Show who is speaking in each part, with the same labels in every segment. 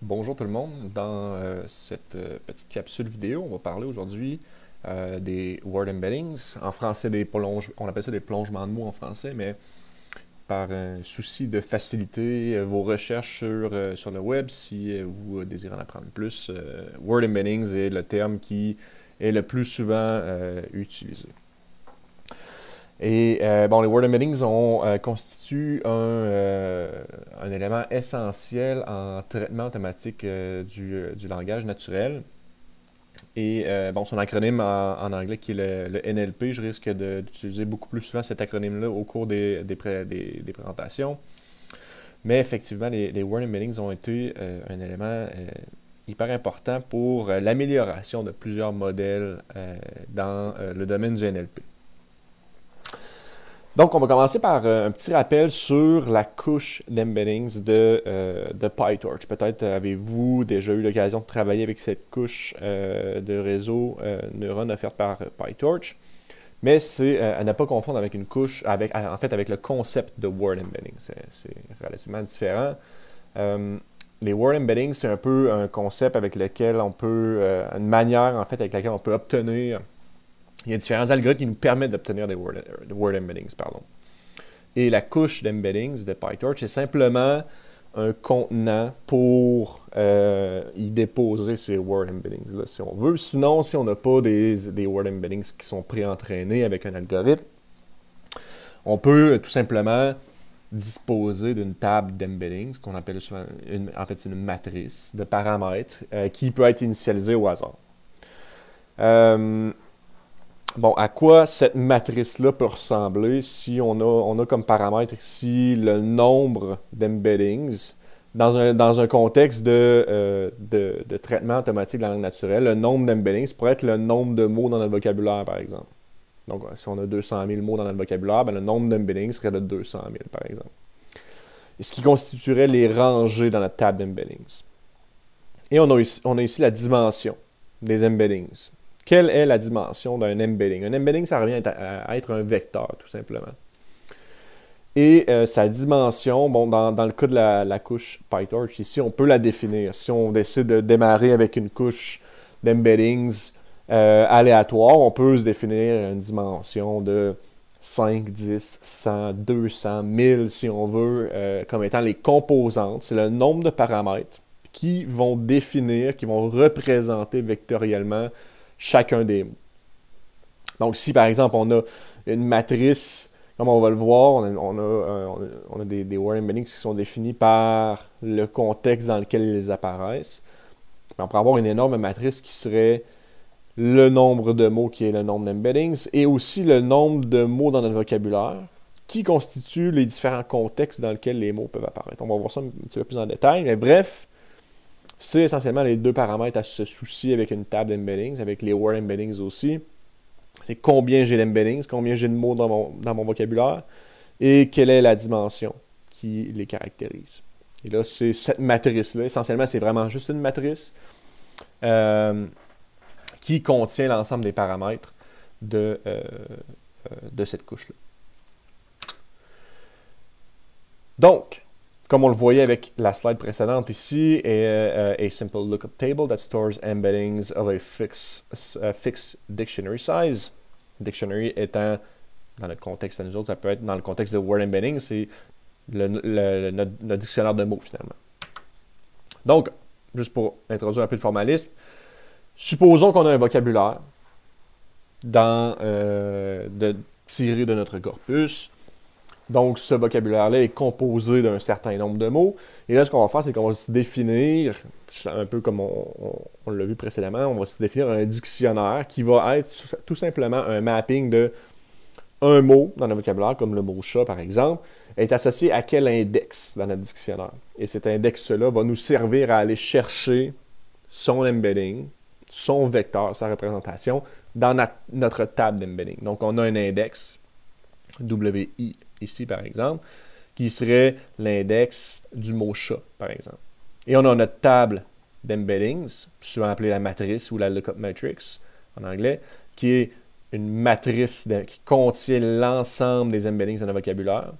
Speaker 1: Bonjour tout le monde. Dans cette petite capsule vidéo, on va parler aujourd'hui des word embeddings. En français, on appelle ça des plongements de mots en français, mais par un souci de faciliter vos recherches sur le web, si vous désirez en apprendre plus, word embeddings est le terme qui est le plus souvent utilisé. Et bon, les word embeddings constituent un élément essentiel en traitement automatique du langage naturel. Et bon, son acronyme en anglais qui est le NLP, je risque d'utiliser beaucoup plus souvent cet acronyme-là au cours des présentations. Mais effectivement, les word embeddings ont été un élément hyper important pour l'amélioration de plusieurs modèles dans le domaine du NLP. Donc, on va commencer par un petit rappel sur la couche d'embeddings de PyTorch. Peut-être avez-vous déjà eu l'occasion de travailler avec cette couche de réseau neurones offerte par PyTorch, mais c'est à ne pas confondre avec une couche, avec le concept de word embedding. C'est relativement différent. Les word embeddings, c'est un peu un concept avec lequel on peut, une manière en fait avec laquelle on peut obtenir. Il y a différents algorithmes qui nous permettent d'obtenir des word embeddings. Et la couche d'embeddings de PyTorch est simplement un contenant pour y déposer ces word embeddings-là, si on veut. Sinon, si on n'a pas des word embeddings qui sont pré-entraînés avec un algorithme, on peut tout simplement disposer d'une table d'embeddings, qu'on appelle souvent, en fait, c'est une matrice de paramètres qui peut être initialisée au hasard. Bon, à quoi cette matrice-là peut ressembler si on a comme paramètre ici le nombre d'embeddings dans un contexte de traitement automatique de la langue naturelle. Le nombre d'embeddings pourrait être le nombre de mots dans notre vocabulaire, par exemple. Donc, si on a 200 000 mots dans notre vocabulaire, ben, le nombre d'embeddings serait de 200 000, par exemple. Et ce qui constituerait les rangées dans notre table d'embeddings. Et on a ici la dimension des embeddings. Quelle est la dimension d'un embedding? Un embedding, ça revient à être un vecteur, tout simplement. Et sa dimension, bon, dans le cas de la couche PyTorch, ici, on peut la définir. Si on décide de démarrer avec une couche d'embeddings aléatoire, on peut se définir une dimension de 5, 10, 100, 200, 1000, si on veut, comme étant les composantes. C'est le nombre de paramètres qui vont définir, qui vont représenter vectoriellement chacun des mots. Donc, si par exemple on a une matrice, comme on va le voir, on a des word embeddings qui sont définis par le contexte dans lequel ils apparaissent. On peut avoir une énorme matrice qui serait le nombre de mots qui est le nombre d'embeddings et aussi le nombre de mots dans notre vocabulaire qui constituent les différents contextes dans lesquels les mots peuvent apparaître. On va voir ça un petit peu plus en détail, mais bref, c'est essentiellement les deux paramètres à se soucier avec une table d'embeddings, avec les word embeddings aussi. C'est combien j'ai d'embeddings, combien j'ai de mots dans mon vocabulaire, et quelle est la dimension qui les caractérise. Et là, c'est cette matrice-là. Essentiellement, c'est vraiment juste une matrice qui contient l'ensemble des paramètres de cette couche-là. Donc, comme on le voyait avec la slide précédente ici, a simple lookup table that stores embeddings of a fixed dictionary size. Dictionary étant, dans notre contexte à nous autres, ça peut être dans le contexte de word embedding, c'est notre dictionnaire de mots finalement. Donc, juste pour introduire un peu le formalisme, supposons qu'on a un vocabulaire tiré de notre corpus. Donc, ce vocabulaire-là est composé d'un certain nombre de mots. Et là, ce qu'on va faire, c'est qu'on va se définir, un peu comme on l'a vu précédemment, on va se définir un dictionnaire qui va être tout simplement un mapping de un mot dans notre vocabulaire, comme le mot chat, par exemple, est associé à quel index dans notre dictionnaire. Et cet index-là va nous servir à aller chercher son embedding, son vecteur, sa représentation, dans notre table d'embedding. Donc, on a un index, WI, ici, par exemple, qui serait l'index du mot chat, par exemple. Et on a notre table d'embeddings, souvent appelée la matrice ou la lookup matrix en anglais, qui est une matrice qui contient l'ensemble des embeddings dans le vocabulaire.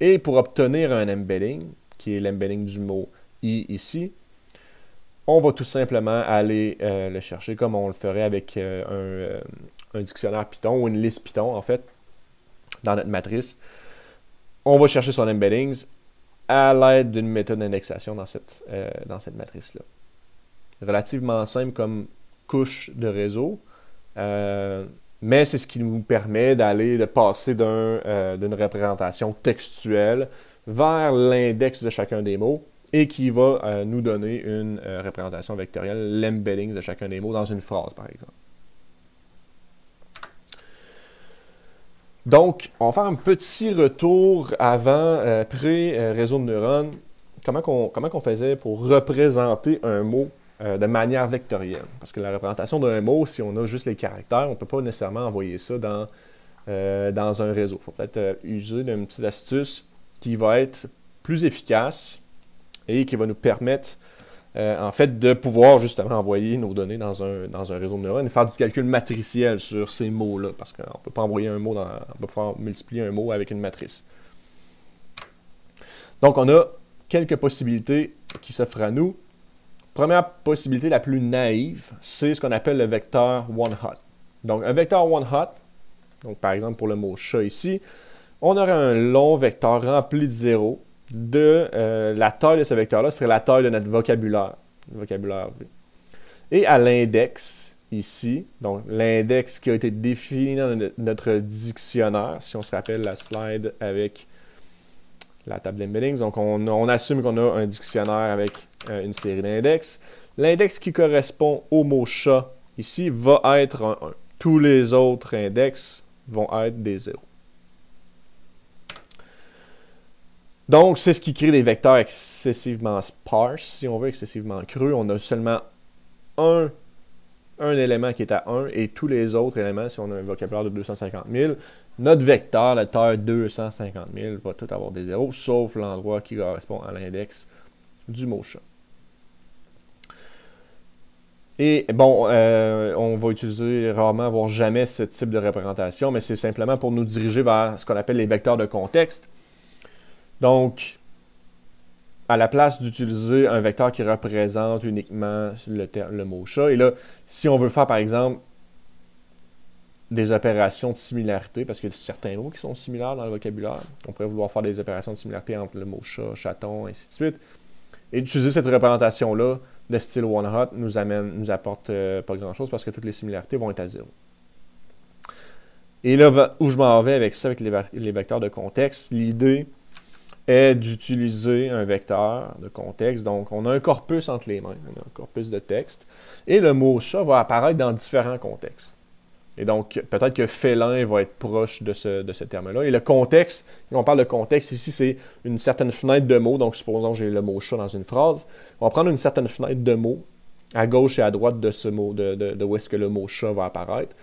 Speaker 1: Et pour obtenir un embedding, qui est l'embedding du mot i ici, on va tout simplement aller le chercher comme on le ferait avec un dictionnaire Python ou une liste Python, en fait, dans notre matrice. On va chercher son embeddings à l'aide d'une méthode d'indexation dans cette matrice-là. Relativement simple comme couche de réseau, mais c'est ce qui nous permet de passer d'une représentation textuelle vers l'index de chacun des mots et qui va nous donner une représentation vectorielle, l'embeddings de chacun des mots dans une phrase, par exemple. Donc, on va faire un petit retour avant, pré-réseau de neurones. Comment qu'on faisait pour représenter un mot de manière vectorielle? Parce que la représentation d'un mot, si on a juste les caractères, on ne peut pas nécessairement envoyer ça dans un réseau. Il faut peut-être user d'une petite astuce qui va être plus efficace et qui va nous permettre en fait de pouvoir justement envoyer nos données dans un réseau de neurones et faire du calcul matriciel sur ces mots-là, parce qu'on ne peut pas envoyer un mot on peut pouvoir multiplier un mot avec une matrice. Donc on a quelques possibilités qui s'offrent à nous. Première possibilité la plus naïve, c'est ce qu'on appelle le vecteur one-hot. Donc un vecteur one-hot, donc par exemple pour le mot chat ici, on aurait un long vecteur rempli de zéros. La taille de ce vecteur-là serait la taille de notre vocabulaire, le vocabulaire V. Et à l'index, ici, donc l'index qui a été défini dans notre dictionnaire, si on se rappelle la slide avec la table d'embeddings, donc on assume qu'on a un dictionnaire avec une série d'index. L'index qui correspond au mot chat, ici, va être un 1. Tous les autres index vont être des 0. Donc, c'est ce qui crée des vecteurs excessivement sparse, si on veut, excessivement creux. On a seulement un élément qui est à 1 et tous les autres éléments, si on a un vocabulaire de 250 000, notre vecteur, la taille 250 000, va tout avoir des zéros, sauf l'endroit qui correspond à l'index du mot chat. Et bon, on va utiliser rarement, voire jamais, ce type de représentation, mais c'est simplement pour nous diriger vers ce qu'on appelle les vecteurs de contexte. Donc, à la place d'utiliser un vecteur qui représente uniquement le mot chat, et là, si on veut faire, par exemple, des opérations de similarité, parce qu'il y a certains mots qui sont similaires dans le vocabulaire, on pourrait vouloir faire des opérations de similarité entre le mot chat, chaton, ainsi de suite, et utiliser cette représentation-là de style one-hot nous apporte pas grand-chose parce que toutes les similarités vont être à 0. Et là, où je m'en vais avec ça, avec les vecteurs de contexte, l'idée est d'utiliser un vecteur de contexte. Donc, on a un corpus entre les mains, on a un corpus de texte, et le mot chat va apparaître dans différents contextes. Et donc, peut-être que félin va être proche de ce terme-là. Et le contexte, quand on parle de contexte, ici, c'est une certaine fenêtre de mots. Donc, supposons que j'ai le mot chat dans une phrase. On va prendre une certaine fenêtre de mots, à gauche et à droite de ce mot, de où est-ce que le mot chat va apparaître.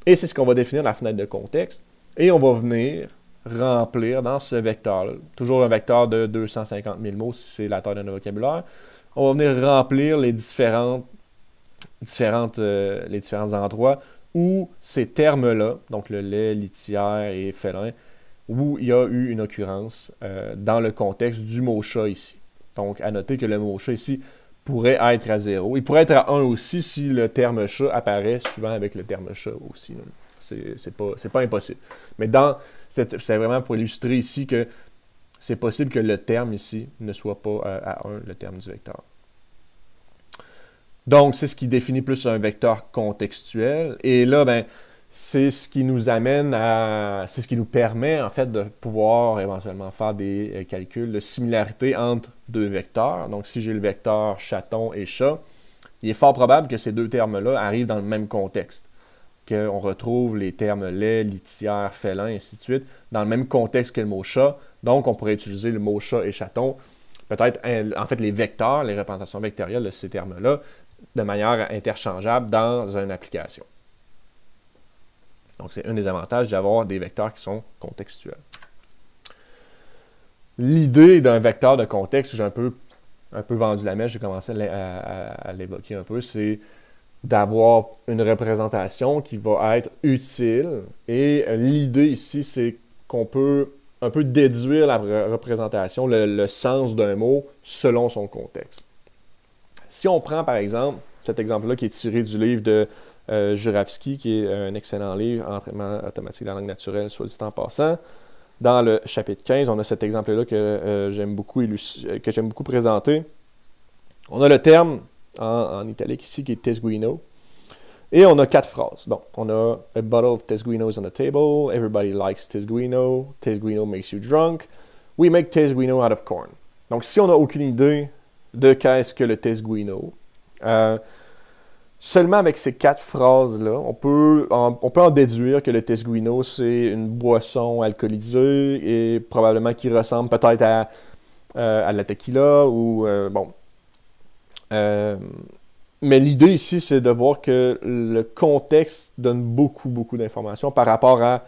Speaker 1: Et c'est ce qu'on va définir la fenêtre de contexte. Et on va venir remplir dans ce vecteur-là, toujours un vecteur de 250 000 mots si c'est la taille de notre vocabulaire, on va venir remplir les différents endroits où ces termes-là, donc le lait, litière et félin, où il y a eu une occurrence dans le contexte du mot chat ici. Donc, à noter que le mot chat ici pourrait être à 0. Il pourrait être à 1 aussi si le terme chat apparaît souvent avec le terme chat aussi. C'est pas impossible. Mais c'est vraiment pour illustrer ici que c'est possible que le terme ici ne soit pas à 1, le terme du vecteur. Donc, c'est ce qui définit plus un vecteur contextuel. Et là, ben, c'est ce qui nous amène c'est ce qui nous permet, en fait, de pouvoir éventuellement faire des calculs de similarité entre deux vecteurs. Donc, si j'ai le vecteur chaton et chat, il est fort probable que ces deux termes-là arrivent dans le même contexte. Qu'on retrouve les termes lait, litière, félin, et ainsi de suite, dans le même contexte que le mot chat. Donc, on pourrait utiliser le mot chat et chaton, peut-être, en fait, les vecteurs, les représentations vectorielles de ces termes-là, de manière interchangeable dans une application. Donc, c'est un des avantages d'avoir des vecteurs qui sont contextuels. L'idée d'un vecteur de contexte, j'ai un peu vendu la mèche, j'ai commencé à l'évoquer un peu, c'est d'avoir une représentation qui va être utile. Et l'idée ici, c'est qu'on peut un peu déduire la représentation, le sens d'un mot selon son contexte. Si on prend par exemple cet exemple-là qui est tiré du livre de Jurafsky, qui est un excellent livre, Entraînement automatique dans la langue naturelle, soit dit en passant, dans le chapitre 15, on a cet exemple-là que j'aime beaucoup présenter. On a le terme en italique ici qui est tesguino. Et on a 4 phrases. Bon, on a a bottle of tesguinos on the table. Everybody likes tesguino. Tesguino makes you drunk. We make tesguino out of corn. Donc, si on n'a aucune idée de qu'est-ce que le tesguino, seulement avec ces 4 phrases-là, on peut en déduire que le tesguino, c'est une boisson alcoolisée et probablement qui ressemble peut-être à la tequila ou bon. Mais l'idée ici, c'est de voir que le contexte donne beaucoup d'informations par rapport à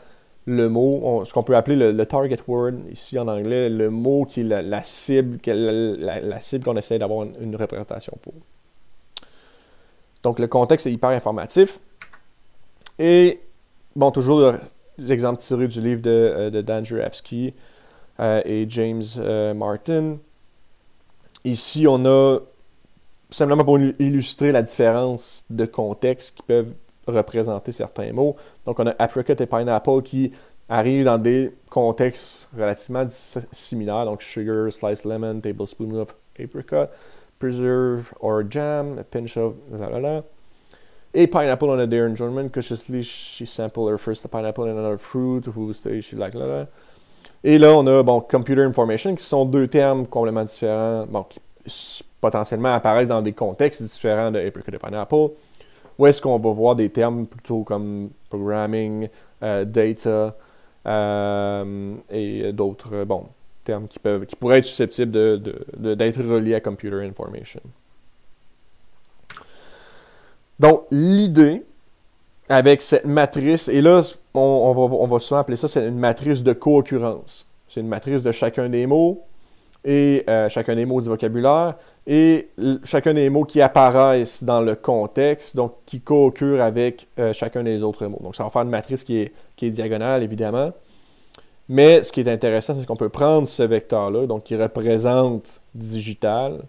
Speaker 1: le mot, ce qu'on peut appeler le target word, ici en anglais, le mot qui est la cible, la cible qu'on essaie d'avoir une représentation pour. Donc, le contexte est hyper informatif. Et, bon, toujours des exemples tirés du livre de Dan Jurafsky et James Martin. Ici, on a simplement pour illustrer la différence de contexte qui peuvent représenter certains mots. Donc, on a apricot et pineapple qui arrivent dans des contextes relativement similaires. Donc, sugar, sliced lemon, tablespoon of apricot, preserve or jam, a pinch of la. Et pineapple on a dear enjoyment, cautiously she sampled her first pineapple and another fruit, whose taste she like la. Et là, on a, bon, computer information, qui sont 2 termes complètement différents, bon, qui potentiellement apparaissent dans des contextes différents de apricot et pineapple. Où est-ce qu'on va voir des termes plutôt comme programming, data et d'autres bon, termes qui pourraient être susceptibles d'être reliés à computer information. Donc, l'idée avec cette matrice, et là, on va souvent appeler ça c'est une matrice de co-occurrence. C'est une matrice de chacun des mots, et chacun des mots du vocabulaire, et chacun des mots qui apparaissent dans le contexte, donc qui co-occurrent avec chacun des autres mots. Donc, ça va faire une matrice qui est diagonale, évidemment. Mais ce qui est intéressant, c'est qu'on peut prendre ce vecteur-là, donc qui représente digital,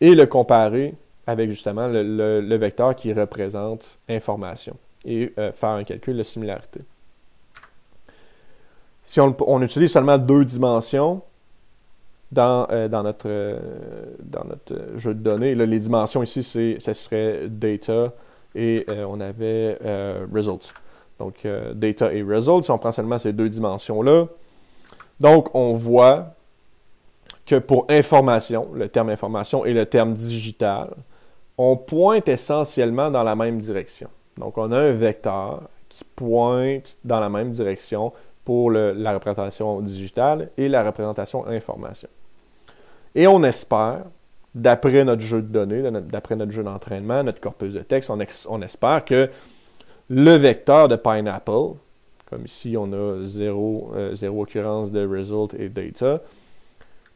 Speaker 1: et le comparer avec justement le vecteur qui représente information, et faire un calcul de similarité. Si on utilise seulement 2 dimensions, dans notre jeu de données. Là, les dimensions ici, ça serait data et on avait results. Donc, data et results, si on prend seulement ces 2 dimensions-là. Donc, on voit que pour information, le terme information et le terme digital, on pointe essentiellement dans la même direction. Donc, on a un vecteur qui pointe dans la même direction pour la représentation digitale et la représentation information. Et on espère, d'après notre jeu de données, d'après notre jeu d'entraînement, notre corpus de texte, on espère que le vecteur de pineapple, comme ici on a zéro occurrence de result et data,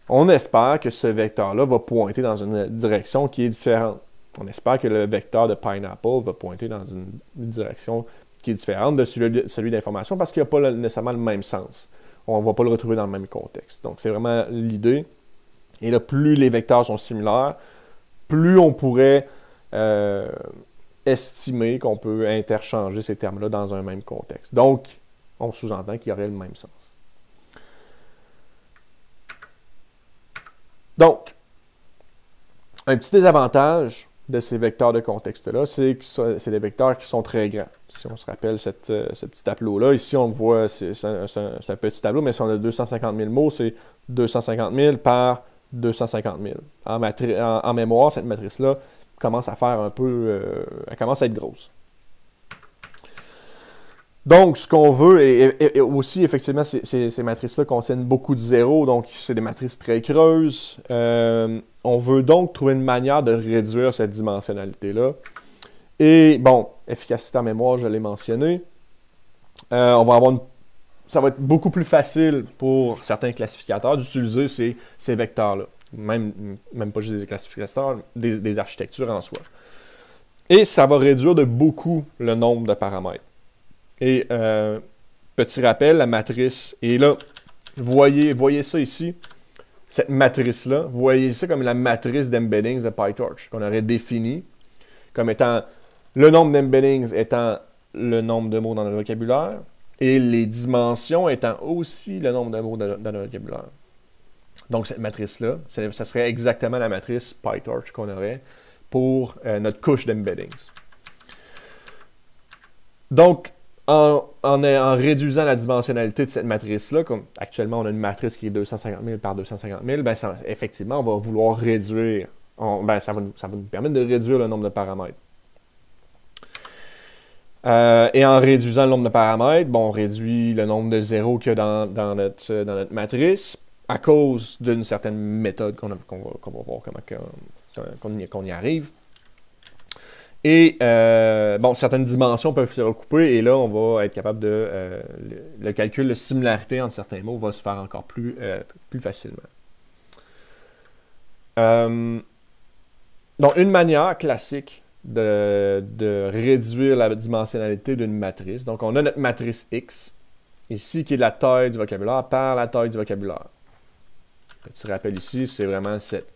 Speaker 1: on espère que ce vecteur-là va pointer dans une direction qui est différente. On espère que le vecteur de pineapple va pointer dans une direction qui est différente de celui d'information parce qu'il n'y a pas nécessairement le même sens. On ne va pas le retrouver dans le même contexte. Donc, c'est vraiment l'idée. Et là, plus les vecteurs sont similaires, plus on pourrait estimer qu'on peut interchanger ces termes-là dans un même contexte. Donc, on sous-entend qu'il y aurait le même sens. Donc, un petit désavantage de ces vecteurs de contexte-là, c'est que c'est des vecteurs qui sont très grands. Si on se rappelle ce petit tableau-là, ici on voit, c'est un petit tableau, mais si on a 250 000 mots, c'est 250 000 par 250 000. En mémoire, cette matrice-là commence à faire un peu... elle commence à être grosse. Donc, ce qu'on veut, et aussi, effectivement, ces matrices-là contiennent beaucoup de zéros, donc c'est des matrices très creuses. On veut donc trouver une manière de réduire cette dimensionnalité-là. Et, bon, efficacité en mémoire, je l'ai mentionné. On va avoir ça va être beaucoup plus facile pour certains classificateurs d'utiliser ces vecteurs-là. Même pas juste des classificateurs, des architectures en soi. Et ça va réduire de beaucoup le nombre de paramètres. Et petit rappel, la matrice, et là, voyez ça ici, cette matrice-là, vous voyez ça comme la matrice d'embeddings de PyTorch, qu'on aurait définie comme étant le nombre d'embeddings étant le nombre de mots dans le vocabulaire, et les dimensions étant aussi le nombre de mots dans le vocabulaire. Donc, cette matrice-là, ça serait exactement la matrice PyTorch qu'on aurait pour notre couche d'embeddings. Donc, en réduisant la dimensionnalité de cette matrice-là, comme actuellement on a une matrice qui est 250 000 par 250 000, ben effectivement, on va vouloir réduire, ça va nous permettre de réduire le nombre de paramètres. Et en réduisant le nombre de paramètres, bon, on réduit le nombre de zéros qu'il y a dans notre matrice à cause d'une certaine méthode qu'on va voir qu'on y arrive. Et bon, certaines dimensions peuvent se recouper et là, on va être capable de... le calcul de similarité entre certains mots va se faire encore plus facilement. Donc, une manière classique de réduire la dimensionnalité d'une matrice. Donc, on a notre matrice X, ici, qui est la taille du vocabulaire par la taille du vocabulaire. Petit rappel ici, c'est vraiment cette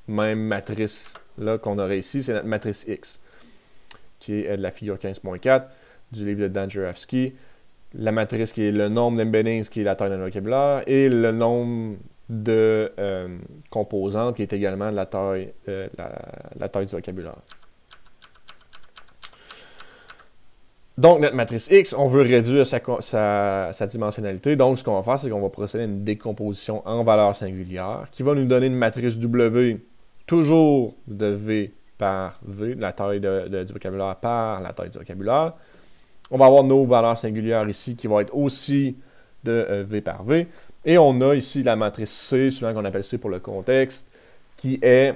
Speaker 1: même matrice-là qu'on aurait ici, c'est notre matrice X, qui est de la figure 15.4 du livre de Dan Jurafsky. La matrice qui est le nombre d'embeddings, qui est la taille d'un vocabulaire, et le nombre de composantes, qui est également la taille du vocabulaire. Donc, notre matrice X, on veut réduire sa dimensionnalité. Donc, ce qu'on va faire, c'est qu'on va procéder à une décomposition en valeur singulière qui va nous donner une matrice W, toujours de V par V, la taille du vocabulaire par la taille du vocabulaire. On va avoir nos valeurs singulières ici qui vont être aussi de V par V. Et on a ici la matrice C, souvent qu'on appelle C pour le contexte, qui est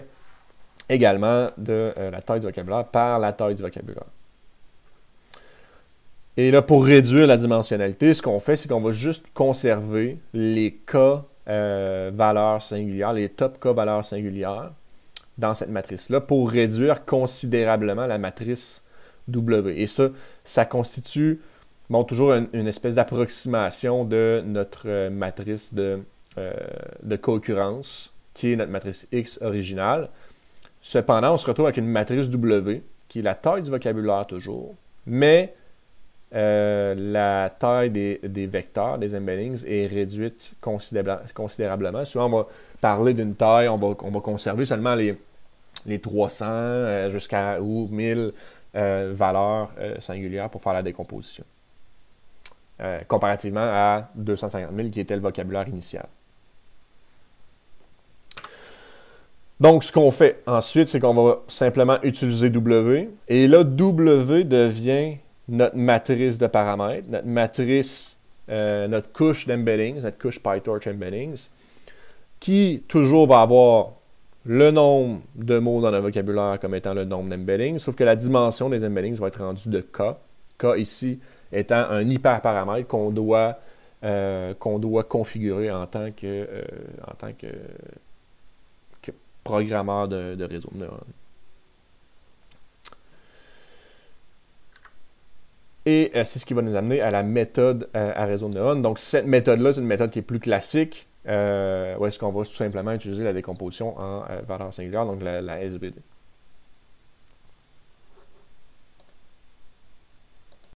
Speaker 1: également de la taille du vocabulaire par la taille du vocabulaire. Et là, pour réduire la dimensionnalité, ce qu'on fait, c'est qu'on va juste conserver les cas valeurs singulières, les top cas valeurs singulières dans cette matrice-là pour réduire considérablement la matrice W. Et ça constitue toujours une espèce d'approximation de notre matrice de co-occurrence, qui est notre matrice X originale. Cependant, on se retrouve avec une matrice W, qui est la taille du vocabulaire toujours, mais la taille des vecteurs, des embeddings, est réduite considérablement. Souvent, on va parler d'une taille, on va conserver seulement les 300 jusqu'à 1000 valeurs singulières pour faire la décomposition. Comparativement à 250 000 qui était le vocabulaire initial. Donc, ce qu'on fait ensuite, c'est qu'on va simplement utiliser W. Et là, W devient notre matrice de paramètres, notre matrice, notre couche d'embeddings, notre couche PyTorch embeddings, qui toujours va avoir le nombre de mots dans le vocabulaire comme étant le nombre d'embeddings, sauf que la dimension des embeddings va être rendue de K. K ici étant un hyperparamètre qu'on doit configurer en tant que programmeur de réseau de neurones. Et c'est ce qui va nous amener à la méthode à réseau de neurones. Donc, cette méthode-là, c'est une méthode qui est plus classique, où est-ce qu'on va tout simplement utiliser la décomposition en valeur singulière, donc la SVD.